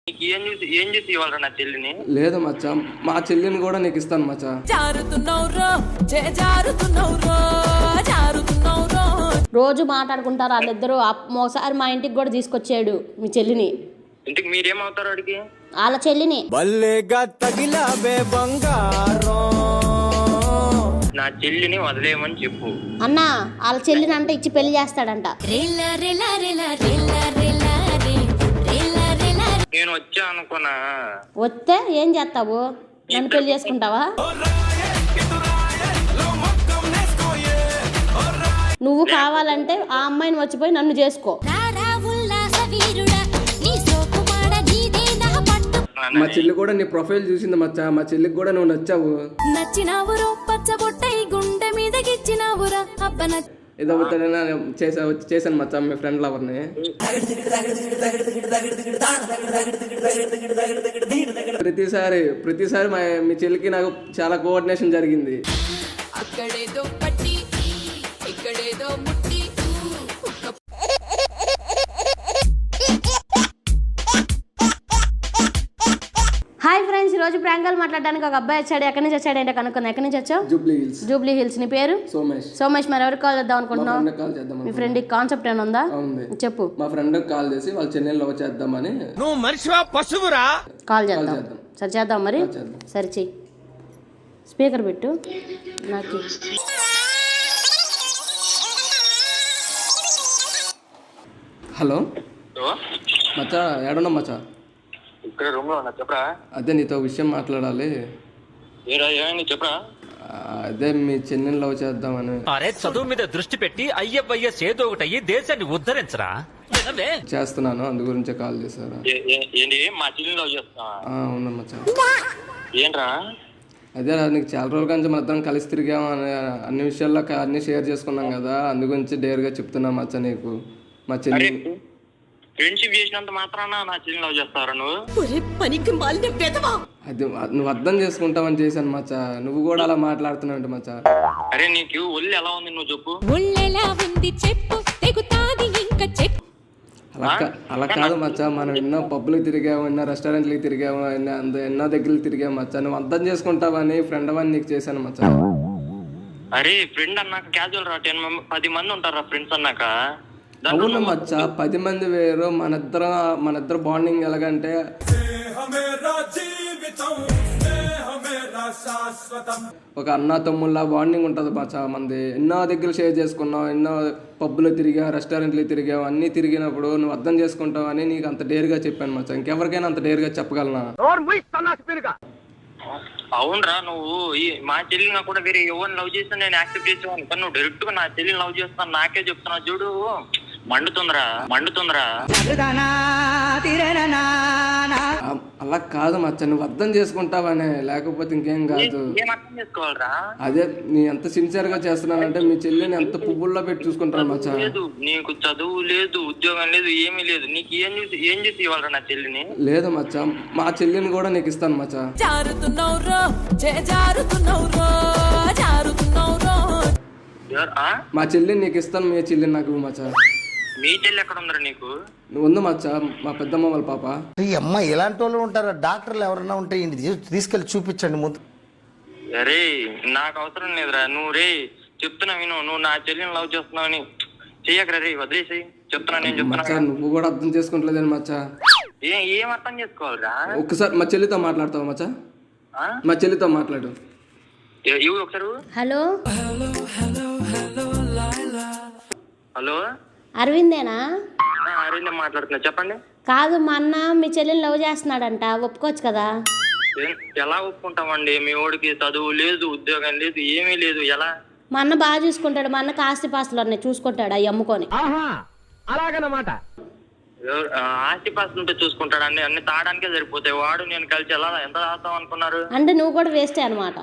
నీకు ఏం చేసి ఇవ్వాలరా నా చెల్లిని? లేదు మచ్చా, మా చెల్లిని కూడా నీకు ఇస్తాను మచ్చా. రోజు మాట్లాడుకుంటారు వాళ్ళిద్దరు. ఒకసారి మా ఇంటికి కూడా తీసుకొచ్చాడు మీ చెల్లిని. ఇంటికి మీరేమవుతారు అడిగి? వాళ్ళ చెల్లిని. నా చెల్లిని వదిలేయమని చెప్పు అన్నా. వాళ్ళ చెల్లిని అంటే ఇచ్చి పెళ్లి చేస్తాడంట. నేను వచ్చా అనుకున్నా. వస్తే ఏం చేస్తావు? నన్ను పెళ్లి చేసుకుంటావా? నువ్వు కావాలంటే ఆ అమ్మాయిని వచ్చిపోయి నన్ను చేసుకో. మా చెల్లి కూడా నీ ప్రొఫైల్ చూసింది మచ్చా. మా చెల్లికి కూడా నువ్వు నచ్చావు. నచ్చినావురో పచ్చబొట్టై గుండె మీదకిచ్చినావురా అబ్బన. ఏదో చేశాను మచ్చా మీ ఫ్రెండ్ లవర్ని. ప్రతిసారి మీ చెల్లికి నాకు చాలా కోఆర్డినేషన్ జరిగింది. అక్కడేదో పట్టి ఇక్కడేదో ముట్టి. హాయ్ ఫ్రెండ్స్, ఈరోజు ప్రాంకాలు మాట్లాడడానికి ఒక అబ్బాయి వచ్చాడు. ఎక్కడి నుంచి వచ్చాడు ఏంటో కనుక్కుందాం. ఎక్కడి నుంచి వచ్చావు? Jubilee hills. నీ పేరు? సోమేష్. మరి ఎవరికి కాల్ చేద్దాం అనుకుంటున్నావు? మీ ఫ్రెండ్ కాన్సెప్ట్ ఏమైనా ఉందా? చెప్పు. మా ఫ్రెండ్ కాల్ చేసి వాళ్ళ చెల్లెని లవ్ చేద్దామని. నువ్వు మనిషివా పశువురా? కాల్ చేద్దాం. సరే చేద్దాం. మరి సరే చెయ్యి. స్పీకర్ పెట్టు నాకు. హలో మచ్చా, ఏడున్నా మచ్చా? ఇక్కడ రూమ్ లో ఉన్నా. చెప్పరా? అదే నీతో విషయం మాట్లాడాలి. ఏమైంది చెప్పరా? అదే మీ చెల్లెని లవ్ చేద్దామని. అరే చదువు మీద దృష్టి పెట్టి అయ్యవయ్యస్ ఏదో ఒకటి అయ్యి దేశాన్ని ఉద్ధరించరా. చేస్తున్నాను, అందు గురించే కాల్ చేశారా? ఏంటి మా చెల్లిని లవ్ చేస్తున్నావా? అవునా మచ్చా. ఏంట్రా? అదే నీకు చాలా రోజుల నుంచి మన ఇద్దరం కలిసి తిరిగాము, అన్ని విషయాల్లో అన్ని షేర్ చేసుకున్నాం కదా, అందు గురించి డేర్గా చెప్తున్నా మచ్చా నీకు. మా చెల్లి ఫ్రెండ్షిప్ చేసినంత మాత్రాన నా చెల్లిని లవ్ చేస్తారా నువ్వు? అది నువ్వు అర్థం చేసుకుంటావని చేశాను మచ్చా. నువ్వు కూడా అలా మాట్లాడుతున్నావు మచ్చా. అరే నీకు ఒళ్ళు ఎలా ఉంది నువ్వు చెప్పు. అలా కాదు మచ్చా, మనం ఎన్నో పబ్లకు తిరిగాము, ఎన్నో రెస్టారెంట్లకి తిరిగాము, ఎన్నో దగ్గరికి తిరిగాము మచ్చా. నువ్వు అర్థం చేసుకుంటావని ఫ్రెండ్ అవని నీకు చేశాను మచ్చా. అరే ఫ్రెండ్ అన్నాక క్యాజువల్ రా. 10 మంది ఉంటారా ఫ్రెండ్స్ అన్నాక? అవును మచ్చా, 10 మంది వేరు. మన ఇద్దరు బాండింగ్ ఎలాగంటే ఒక అన్న తమ్ముళ్ళ బాండింగ్ ఉంటుంది మచ్చా మనది. ఎన్నో దగ్గర షేర్ చేసుకున్నావు, ఎన్నో పబ్బులు తిరిగా, రెస్టారెంట్లు తిరిగావు. అన్నీ తిరిగినప్పుడు నువ్వు అర్థం చేసుకుంటావని నీకు అంత డేర్గా చెప్పాను మచ్చా. ఇంకెవరికైనా అంత డేర్గా చెప్పగలనా? అవునరా, నువ్వు మా చెల్లిని కూడా వేరే ఎవరిని లవ్ చేస్తే నేను యాక్సెప్ట్ చేసేవాను, కానీ నువ్వు డైరెక్ట్ గా నా చెల్లిని లవ్ చేస్తాను నాకే చెప్తున్నావు చూడు. మండుతుందిరా. అలా కాదు మచ్చా, నువ్వు అర్థం చేసుకుంటావనే, లేకపోతే ఇంకేం కాదు. ఏం అర్థం చేసుకోవాలరా? అదే నీ ఎంత సిన్సియర్ గా చేస్తున్నానంటే మీ చెల్లిని ఎంత పువ్వుల్లో పెట్టి చూసుకుంటాను మచ్చా. లేదు, నీకు చదువు లేదు, ఉద్యోగం లేదు, ఏమీ లేదు. నీకు ఏం చేసి ఇవ్వాలరా నా చెల్లిని? లేదు మచ్చా, మా చెల్లిని కూడా నీకు ఇస్తాను మచ్చా. మా చెల్లిని నీకు ఇస్తాను, మీ చెల్లిని నాకు మచ్చా. మీ చెల్లి ఎక్కడ ఉందరా నీకు? నువ్వు ఉంది మచ్చా, మా పెద్దమ్మ వాళ్ళ పాప. అమ్మ ఇలాంటి వాళ్ళు ఉంటారా? డాక్టర్లు ఎవరన్నా ఉంటే తీసుకెళ్ళి చూపించండి ముందు. అరే నాకు అవసరం లేదురా. నువ్వు రే చెప్తున్నా విను, నువ్వు నా చెల్లిని లవ్ చేస్తున్నావు అని చెయ్యకరా. రే వదిలేసి చెప్తున్నా, నేను చెప్తున్నా. నువ్వు కూడా అర్థం చేసుకుంటలేదని మచ్చా. ఏం అర్థం చేసుకోవాలిరా? ఒక్కసారి మా చెల్లితో మాట్లాడతావా మచ్చా? మా చెల్లితో మాట్లాడు. ఒకసారి. Hello hello, అరవిందేనా? అరవింద్ మాట్లాడుతున్నా, చెప్పండి. కాదు, మా అన్న మీ చెల్లెని లవ్ చేస్తున్నాడంట, ఒప్పుకోవచ్చు కదా? ఎలా ఒప్పుకుంటామండి? మీ వాడికి చదువు లేదు, ఉద్యోగం లేదు, ఏమీ లేదు. ఎలా? మా అన్న బాగా చూసుకుంటాడు. మా అన్నకి ఆస్తి పాస్తులు ఉన్నాయి, చూసుకుంటాడు అవి అమ్ముకొని. అలాగనమాట. ఆస్తి పాస్తులు ఉంటే చూసుకుంటాడు అండి. అన్ని తాగడానికే సరిపోతాయి. వాడు నేను కలిసి ఎంత తాగుతాం అనుకున్నారు? అంటే నువ్వు కూడా వేస్టే అనమాట.